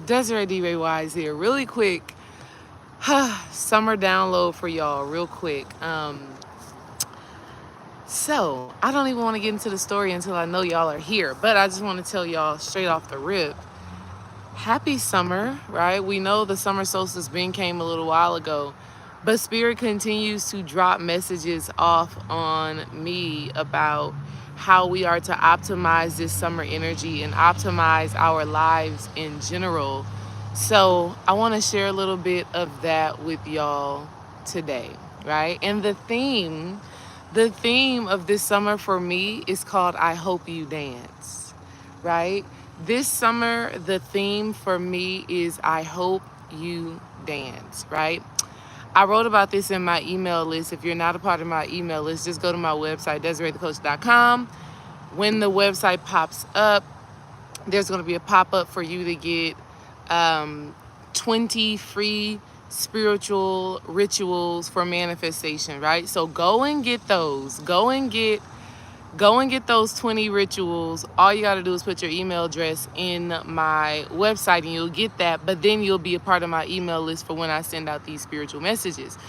Desiree D. Ray Wise here. Really quick, summer download for y'all, real quick. So, I don't even want to get into the story until I know y'all are here, but I just want to tell y'all straight off the rip, happy summer, right? We know the summer solstice came a little while ago, but Spirit continues to drop messages off on me about how we are to optimize this summer energy and optimize our lives in general. So I want to share a little bit of that with y'all today, right? And the theme of this summer for me is called I Hope You Dance, right? This summer, the theme for me is I Hope You Dance, right? I wrote about this in my email list. If you're not a part of my email list, just go to my website, DesireeTheCoach.com. When the website pops up, there's going to be a pop-up for you to get 20 free spiritual rituals for manifestation, right? So go and get those. Go and get those 20 rituals. All you got to do is put your email address in my website and you'll get that. But then you'll be a part of my email list for when I send out these spiritual messages.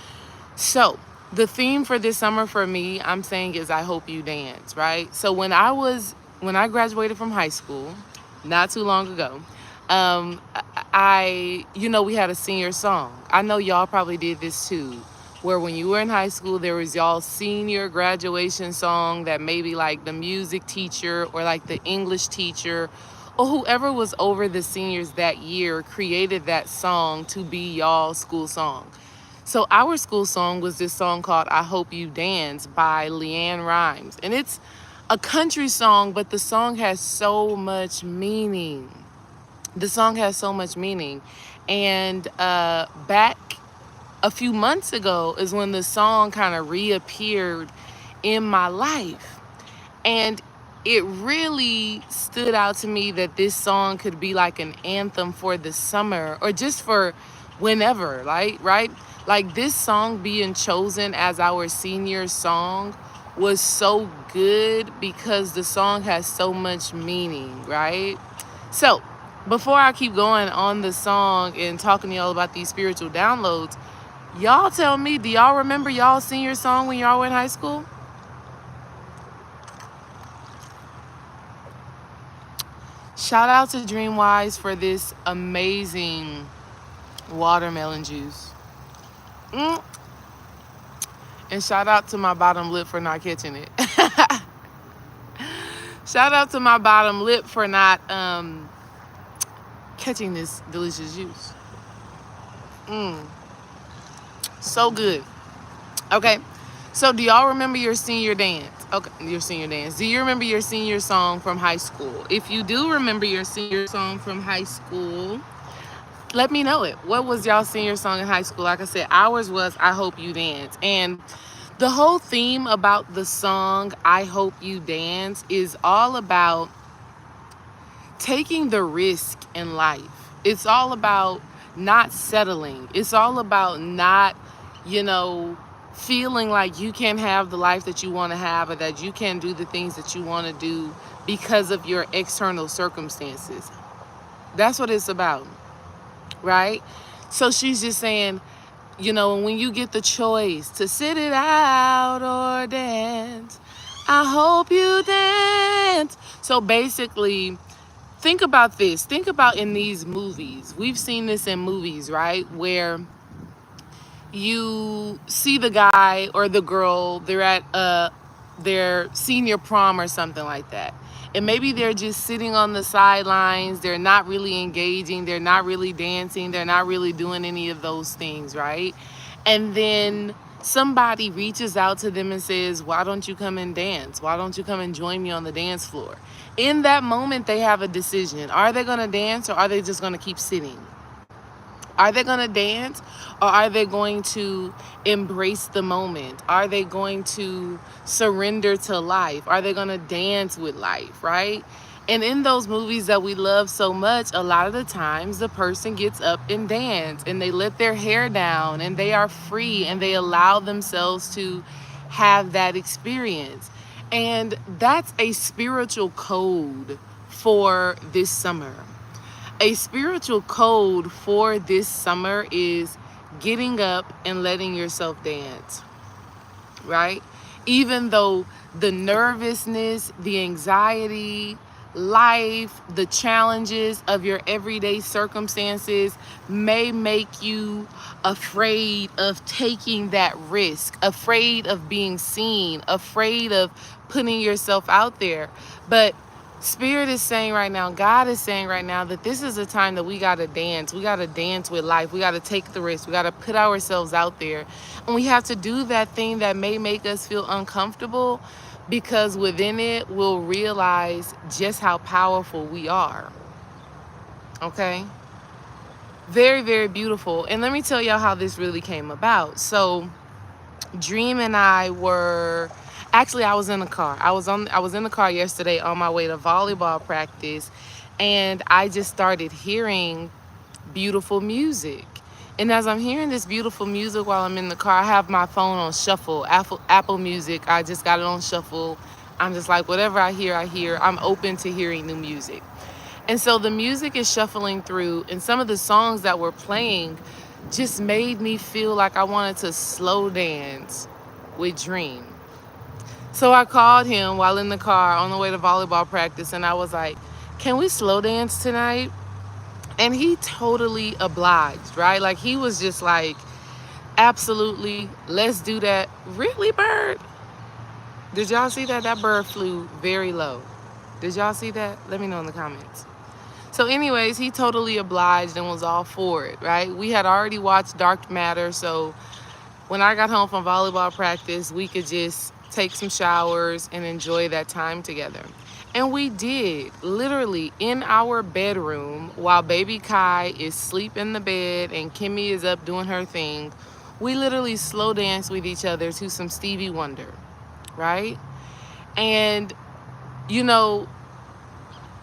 So the theme for this summer for me, I'm saying, is I hope you dance, right? So when I graduated from high school, not too long ago, we had a senior song. I know y'all probably did this too, where when you were in high school, there was y'all senior graduation song that maybe like the music teacher or like the English teacher or whoever was over the seniors that year created that song to be y'all school song. So our school song was this song called I Hope You Dance by Leanne Rhymes. And it's a country song, but the song has so much meaning. The song has so much meaning. And back a few months ago is when the song kind of reappeared in my life. And it really stood out to me that this song could be like an anthem for the summer or just for whenever, right? Like this song being chosen as our senior song was so good because the song has so much meaning, right? So before I keep going on the song and talking to y'all about these spiritual downloads, y'all tell me, do y'all remember y'all senior song when y'all were in high school? Shout out to Dreamwise for this amazing watermelon juice. And shout out to my bottom lip for not catching it. Shout out to my bottom lip for not catching this delicious juice. So good. Okay. So do y'all remember your senior dance? Okay, your senior dance. Do you remember your senior song from high school? If you do remember your senior song from high school, let me know it. What was y'all senior song in high school? Like I said, ours was I Hope You Dance. And the whole theme about the song I Hope You Dance is all about taking the risk in life. It's all about not settling. It's all about not, feeling like you can't have the life that you want to have or that you can't do the things that you want to do because of your external circumstances. That's what it's about, right? So she's just saying, when you get the choice to sit it out or dance, I hope you dance. So basically, think about this. Think about in these movies. We've seen this in movies, right? Where you see the guy or the girl, they're at their senior prom or something like that. And maybe they're just sitting on the sidelines. They're not really engaging. They're not really dancing. They're not really doing any of those things, right? And then somebody reaches out to them and says, why don't you come and dance? Why don't you come and join me on the dance floor? In that moment, they have a decision. Are they going to dance or are they just going to keep sitting? Are they going to dance or are they going to embrace the moment? Are they going to surrender to life? Are they going to dance with life, right? And in those movies that we love so much, a lot of the times the person gets up and dance and they let their hair down and they are free and they allow themselves to have that experience. And that's a spiritual code for this summer. A spiritual code for this summer is getting up and letting yourself dance, right? Even though the nervousness, the anxiety, life, the challenges of your everyday circumstances may make you afraid of taking that risk, afraid of being seen, afraid of putting yourself out there. But Spirit is saying right now, God is saying right now that this is a time that we got to dance. We got to dance with life. We got to take the risk. We got to put ourselves out there. And we have to do that thing that may make us feel uncomfortable, because within it, we'll realize just how powerful we are. Okay? Very, very beautiful. And let me tell y'all how this really came about. So, Dream and I were actually, I was in the car. I was in the car yesterday on my way to volleyball practice, and I just started hearing beautiful music. And as I'm hearing this beautiful music while I'm in the car, I have my phone on shuffle, Apple Music. I just got it on shuffle. I'm just like, whatever I hear, I hear. I'm open to hearing new music. And so the music is shuffling through, and some of the songs that were playing just made me feel like I wanted to slow dance with Dream. So I called him while in the car on the way to volleyball practice, and I was like, can we slow dance tonight? And he totally obliged, right? Like, he was just like, absolutely, let's do that. Really, bird? Did y'all see that? That bird flew very low. Did y'all see that? Let me know in the comments. So anyways, he totally obliged and was all for it, right? We had already watched Dark Matter, so when I got home from volleyball practice, we could just take some showers and enjoy that time together. And we did, literally in our bedroom, while baby Kai is asleep in the bed and Kimmy is up doing her thing. We literally slow danced with each other to some Stevie Wonder, right? And, you know,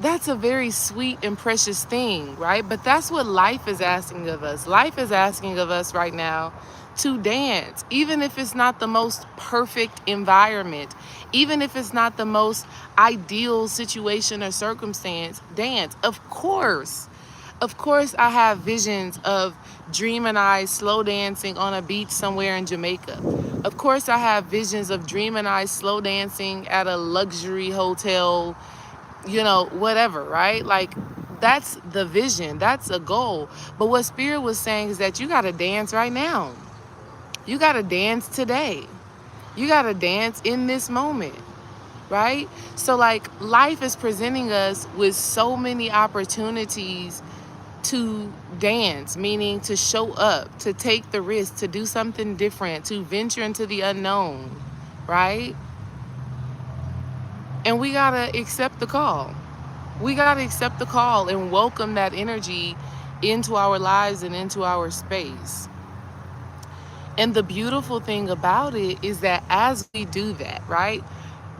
that's a very sweet and precious thing, right? But that's what life is asking of us. Life is asking of us right now to dance, even if it's not the most perfect environment, even if it's not the most ideal situation or circumstance, dance. Of course, I have visions of Dream and I slow dancing on a beach somewhere in Jamaica. Of course, I have visions of Dream and I slow dancing at a luxury hotel, you know, whatever, right? Like, that's the vision, that's a goal. But what Spirit was saying is that you got to dance right now. You got to dance today. You got to dance in this moment, right? So, like, life is presenting us with so many opportunities to dance, meaning to show up, to take the risk, to do something different, to venture into the unknown, right? And we got to accept the call. We got to accept the call and welcome that energy into our lives and into our space. And the beautiful thing about it is that as we do that, right?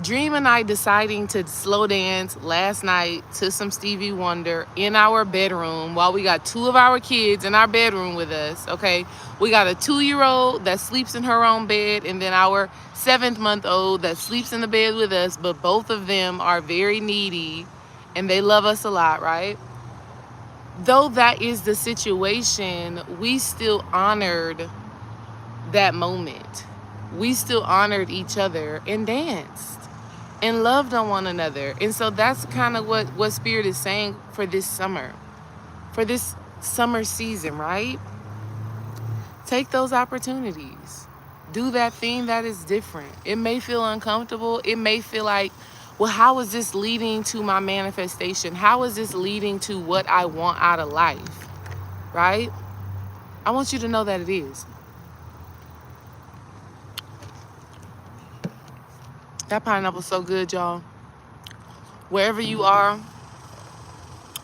Dream and I deciding to slow dance last night to some Stevie Wonder in our bedroom while we got two of our kids in our bedroom with us, okay? We got a 2-year-old that sleeps in her own bed, and then our 7-month-old that sleeps in the bed with us, but both of them are very needy and they love us a lot, right? Though that is the situation, we still honored that moment. We still honored each other and danced and loved on one another. And so that's kind of what Spirit is saying for this summer season, right? Take those opportunities. Do that thing that is different. It may feel uncomfortable. It may feel like, well, how is this leading to my manifestation? How is this leading to what I want out of life, right? I want you to know that it is. That pineapple's so good, y'all. Wherever you are,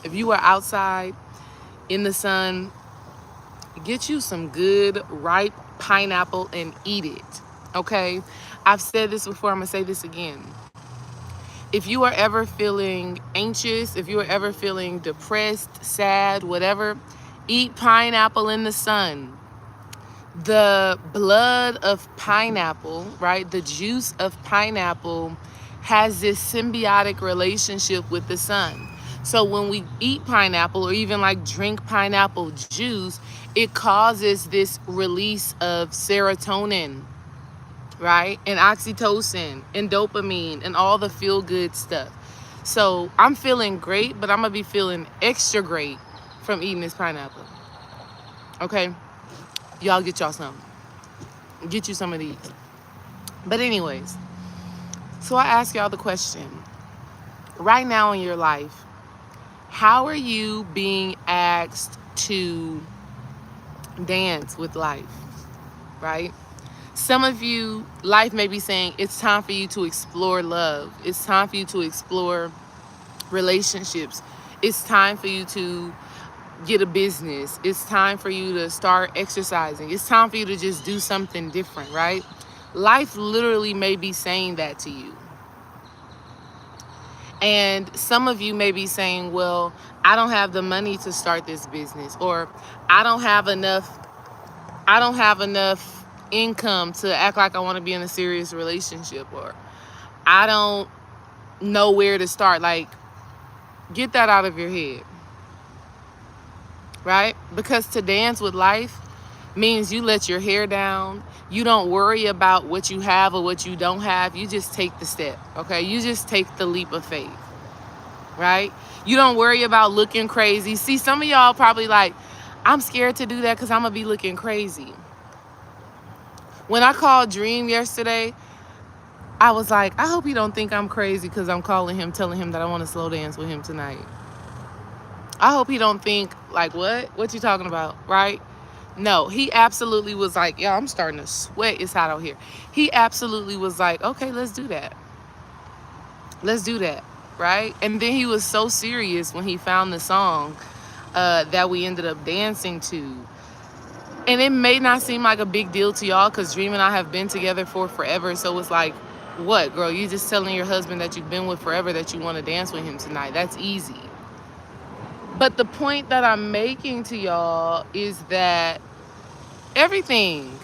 if you are outside in the sun, get you some good ripe pineapple and eat it, okay? I've said this before, I'm gonna say this again. If you are ever feeling anxious, if you are ever feeling depressed, sad, whatever, eat pineapple in the sun. The blood of pineapple, right? The juice of pineapple has this symbiotic relationship with the sun. So when we eat pineapple or even like drink pineapple juice, it causes this release of serotonin, right? And oxytocin and dopamine and all the feel good stuff. So I'm feeling great, but I'm gonna be feeling extra great from eating this pineapple. Okay? Y'all get y'all some. Get you some of these. But anyways, so I ask y'all the question. Right now in your life, how are you being asked to dance with life, right? Some of you, life may be saying it's time for you to explore love. It's time for you to explore relationships. It's time for you to get a business. It's time for you to start exercising. It's time for you to just do something different, right? Life literally may be saying that to you. And some of you may be saying, well, I don't have the money to start this business, or I don't have enough income to act like I want to be in a serious relationship, or I don't know where to start. Like, get that out of your head, right? Because to dance with life means you let your hair down. You don't worry about what you have or what you don't have. You just take the step, okay? You just take the leap of faith, right? You don't worry about looking crazy. See, some of y'all probably like, I'm scared to do that because I'm going to be looking crazy. When I called Dream yesterday, I was like, I hope he don't think I'm crazy because I'm calling him, telling him that I want to slow dance with him tonight. I hope he don't think, like, what you talking about, right? No, he absolutely was like, yeah, I'm starting to sweat. It's hot out here. He absolutely was like, okay, let's do that. Let's do that, right? And then he was so serious when he found the song that we ended up dancing to. And it may not seem like a big deal to y'all because Dream and I have been together for forever. So it's like, what, girl? You just telling your husband that you've been with forever that you want to dance with him tonight. That's easy. But the point that I'm making to y'all is that everything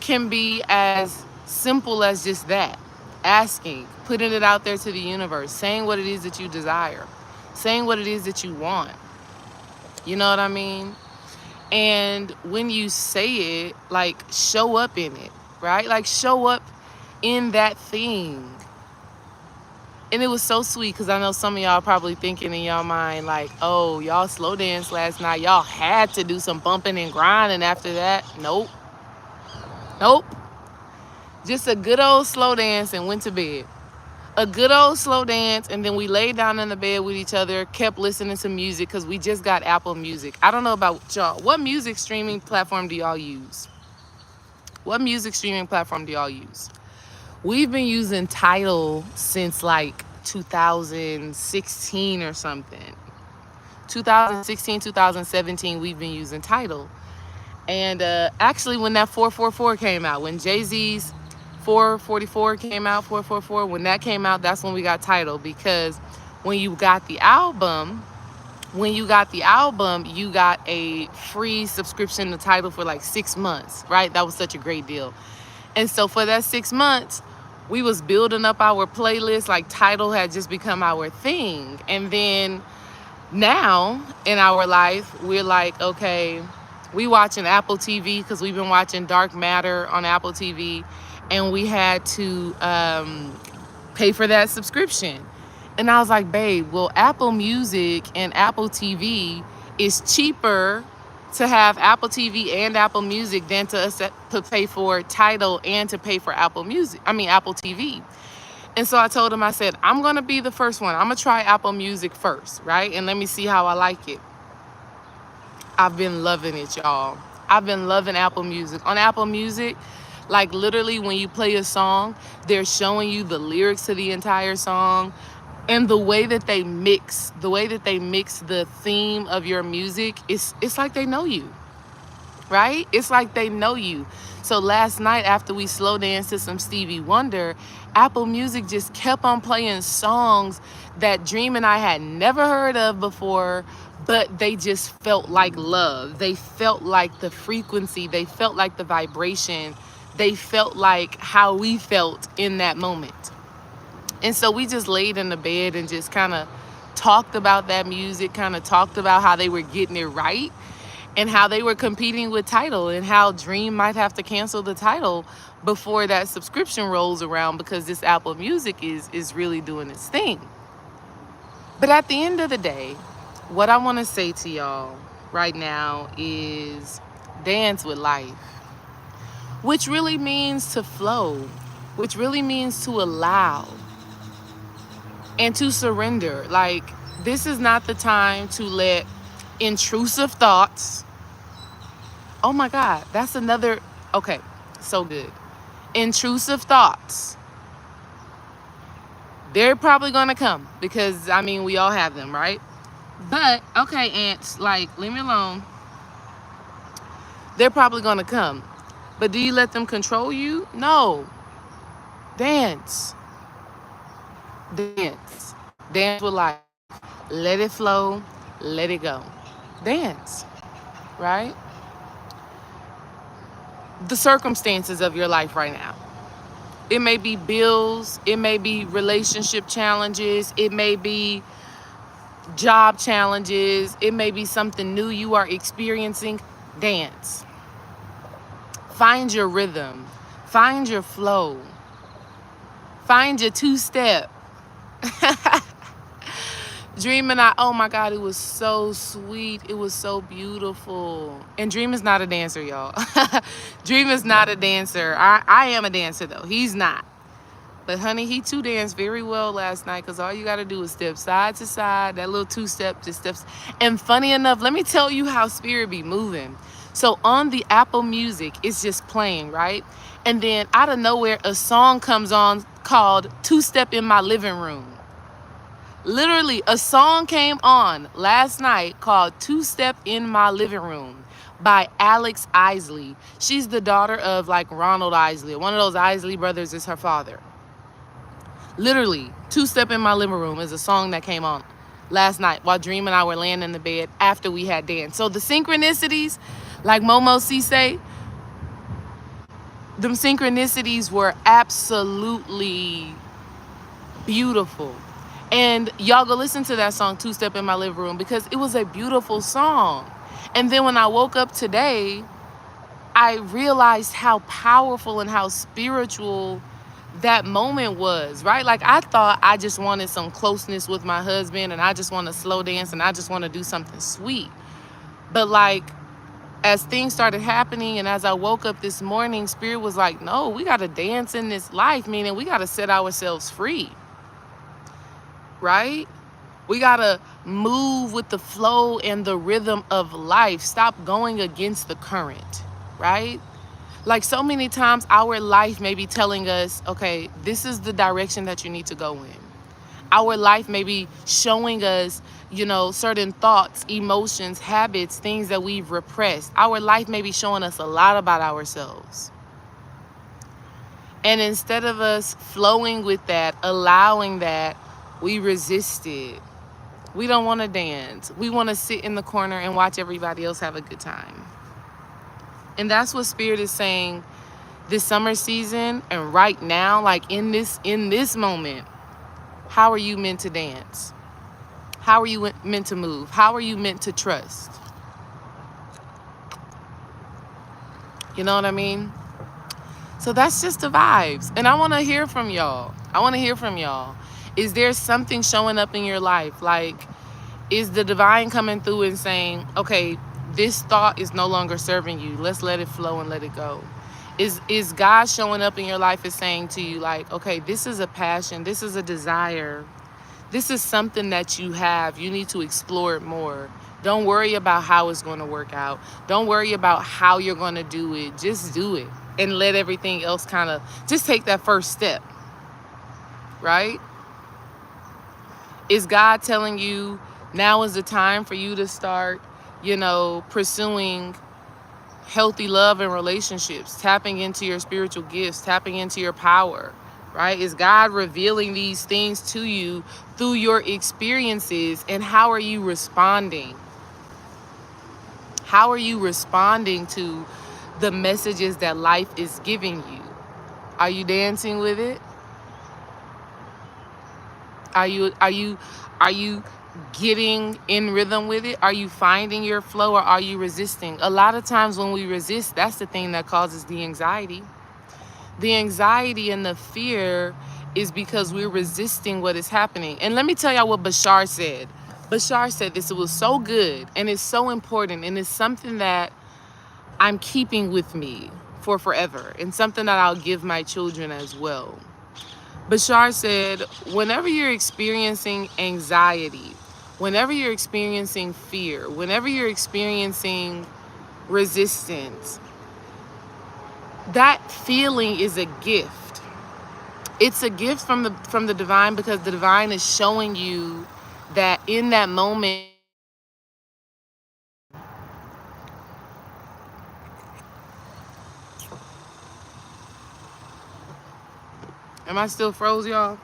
can be as simple as just that. Asking, putting it out there to the universe, saying what it is that you desire, saying what it is that you want. You know what I mean? And when you say it, like, show up in it, right? Like, show up in that thing. And it was so sweet because I know some of y'all probably thinking in y'all mind, like, oh, y'all slow danced last night. Y'all had to do some bumping and grinding after that. Nope. Nope. Just a good old slow dance and went to bed. A good old slow dance, and then we laid down in the bed with each other, kept listening to music because we just got Apple Music. I don't know about y'all. What music streaming platform do y'all use? What music streaming platform do y'all use? We've been using Tidal since like 2016 or something. 2016, 2017, we've been using Tidal. And actually, when that 444 came out, when Jay-Z's 444 came out, 444, when that came out, that's when we got Tidal. Because when you got the album, you got a free subscription to Tidal for like 6 months, right? That was such a great deal. And so for that 6 months, we was building up our playlist. Like, Tidal had just become our thing. And then now in our life, we're like, okay, we watching Apple TV because we've been watching Dark Matter on Apple TV, and we had to pay for that subscription. And I was like, babe, well, Apple Music and Apple TV is cheaper to have Apple TV and Apple Music than to pay for Tidal and to pay for Apple TV. And so I told him, I said, I'm going to be the first one. I'm going to try Apple Music first, right? And let me see how I like it. I've been loving it, y'all. I've been loving Apple Music. On Apple Music, like, literally when you play a song, they're showing you the lyrics to the entire song. And the way that they mix the theme of your music, it's like they know you, right? It's like they know you. So last night after we slow danced to some Stevie Wonder, Apple Music just kept on playing songs that Dream and I had never heard of before, but they just felt like love. They felt like the frequency. They felt like the vibration. They felt like how we felt in that moment. And so we just laid in the bed and just kind of talked about that music, kind of talked about how they were getting it right and how they were competing with Tidal and how Dream might have to cancel the Tidal before that subscription rolls around because this Apple Music is really doing its thing. But at the end of the day, what I want to say to y'all right now is dance with life, which really means to flow, which really means to allow and to surrender. Like, this is not the time to let intrusive thoughts. Oh my God, that's another. Okay, so good. Intrusive thoughts. They're probably going to come because, I mean, we all have them, right? But, okay, ants, like, leave me alone. They're probably going to come. But do you let them control you? No. Dance. Dance. Dance with life. Let it flow. Let it go. Dance. Right? The circumstances of your life right now. It may be bills. It may be relationship challenges. It may be job challenges. It may be something new you are experiencing. Dance. Find your rhythm. Find your flow. Find your two-step. Dream and I, oh my God, it was so sweet. It was so beautiful. And Dream is not a dancer, y'all. Dream is not a dancer. I am a dancer, though. He's not. But honey, he too danced very well last night because all you got to do is step side to side. That little two-step just steps. And funny enough, let me tell you how spirit be moving. So on the Apple Music, it's just playing, right? And then out of nowhere, a song comes on called Two-Step in My Living Room. Literally, a song came on last night called Two-Step in My Living Room by Alex Isley. She's the daughter of like Ronald Isley. One of those Isley brothers is her father. Literally, Two-Step in My Living Room is a song that came on last night while Dream and I were laying in the bed after we had danced. So the synchronicities, like Momo C say, them synchronicities were absolutely beautiful. And y'all go listen to that song, Two-Step in My Living Room, because it was a beautiful song. And then when I woke up today, I realized how powerful and how spiritual that moment was, right? Like, I thought I just wanted some closeness with my husband and I just want to slow dance and I just want to do something sweet. But like, as things started happening and as I woke up this morning, spirit was like, no, we got to dance in this life, meaning we got to set ourselves free. Right? We got to move with the flow and the rhythm of life. Stop going against the current, right? Like, so many times our life may be telling us, okay, this is the direction that you need to go in. Our life may be showing us, certain thoughts, emotions, habits, things that we've repressed. Our life may be showing us a lot about ourselves. And instead of us flowing with that, allowing that, we resist it. We don't want to dance. We want to sit in the corner and watch everybody else have a good time. And that's what Spirit is saying this summer season and right now, like in this moment. How are you meant to dance? How are you meant to move? How are you meant to trust? You know what I mean? So that's just the vibes. And I want to hear from y'all. Is there something showing up in your life? Like, is the divine coming through and saying, okay, this thought is no longer serving you. Let's let it flow and let it go. Is God showing up in your life and saying to you, like, okay, this is a passion. This is a desire. This is something that you have. You need to explore it more. Don't worry about how it's going to work out. Don't worry about how you're going to do it. Just do it and let everything else kind of just take that first step. Right? Is God telling you now is the time for you to start, pursuing healthy love and relationships, tapping into your spiritual gifts, tapping into your power, right? Is God revealing these things to you through your experiences, and how are you responding? How are you responding to the messages that life is giving you? Are you dancing with it? Are you getting in rhythm with it? Are you finding your flow, or are you resisting? A lot of times when we resist, that's the thing that causes the anxiety. The anxiety and the fear is because we're resisting what is happening. And let me tell y'all what Bashar said. Bashar said this, it was so good and it's so important, and it's something that I'm keeping with me for forever, and something that I'll give my children as well. Bashar said, whenever you're experiencing anxiety, whenever you're experiencing fear, whenever you're experiencing resistance, that feeling is a gift. It's a gift from the divine, because the divine is showing you that in that moment. Am I still froze, y'all?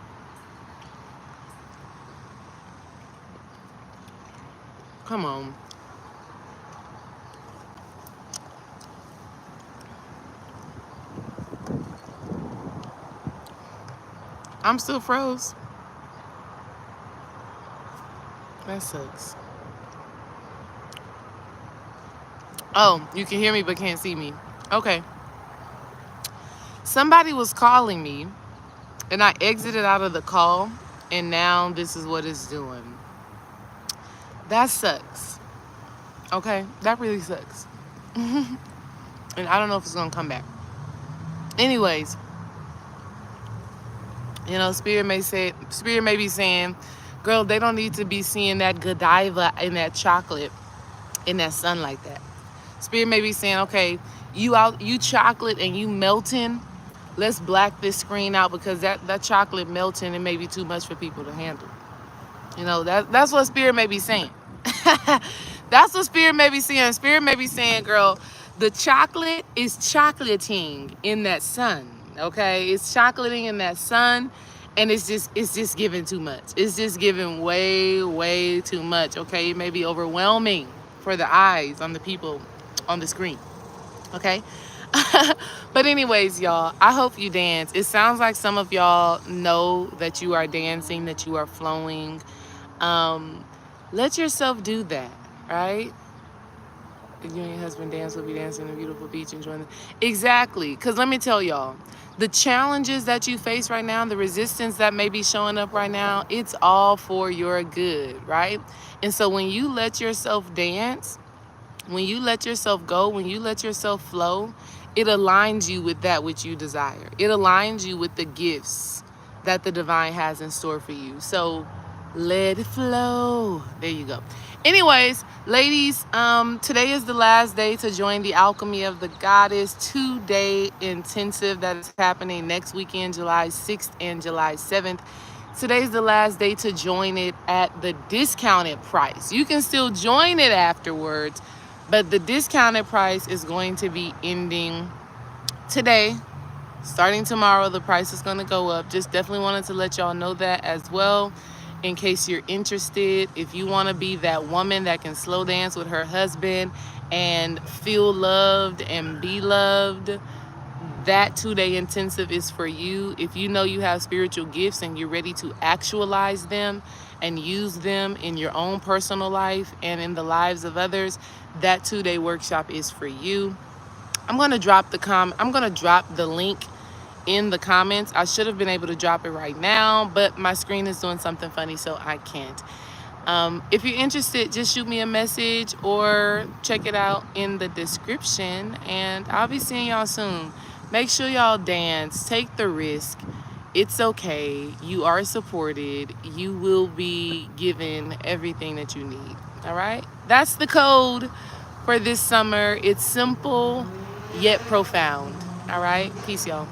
Come on. I'm still froze. That sucks. Oh, you can hear me but can't see me. Okay. Somebody was calling me and I exited out of the call, and now this is what it's doing. That sucks. Okay? That really sucks. And I don't know if it's going to come back. Anyways, you know, Spirit may be saying, girl, they don't need to be seeing that Godiva in that chocolate in that sun like that. Spirit may be saying, okay, you chocolate and you melting. Let's black this screen out, because that chocolate melting, it may be too much for people to handle. You know, that's what Spirit may be saying. That's what Spirit may be saying. Spirit may be saying, girl, the chocolate is chocolating in that sun. Okay, it's chocolating in that sun, and it's just giving too much. It's just giving way too much. Okay, it may be overwhelming for the eyes on the people on the screen. Okay. But anyways, y'all, I hope you dance. It sounds like some of y'all know that you are dancing, that you are flowing. Let yourself do that, right? If you and your husband dance, we'll be dancing on a beautiful beach, enjoying it. Exactly. Because let me tell y'all, the challenges that you face right now, the resistance that may be showing up right now, it's all for your good, right? And so when you let yourself dance, when you let yourself go, when you let yourself flow, it aligns you with that which you desire. It aligns you with the gifts that the divine has in store for you. So let it flow. There you go. Anyways, ladies, today is the last day to join the Alchemy of the Goddess 2-day intensive that is happening next weekend, July 6th and July 7th. Today's the last day to join it at the discounted price. You can still join it afterwards, but the discounted price is going to be ending today. Starting tomorrow, the price is going to go up. Just definitely wanted to let y'all know that as well, in case you're interested. If you want to be that woman that can slow dance with her husband and feel loved and be loved, that 2-day intensive is for you. If you know you have spiritual gifts and you're ready to actualize them and use them in your own personal life and in the lives of others, that 2-day workshop is for you. I'm going to drop the link in the comments. I should have been able to drop it right now, but my screen is doing something funny, so I can't. If you're interested, just shoot me a message or check it out in the description, and I'll be seeing y'all soon. Make sure y'all dance. Take the risk. It's okay. You are supported. You will be given everything that you need. All right? That's the code for this summer. It's simple yet profound. All right? Peace, y'all.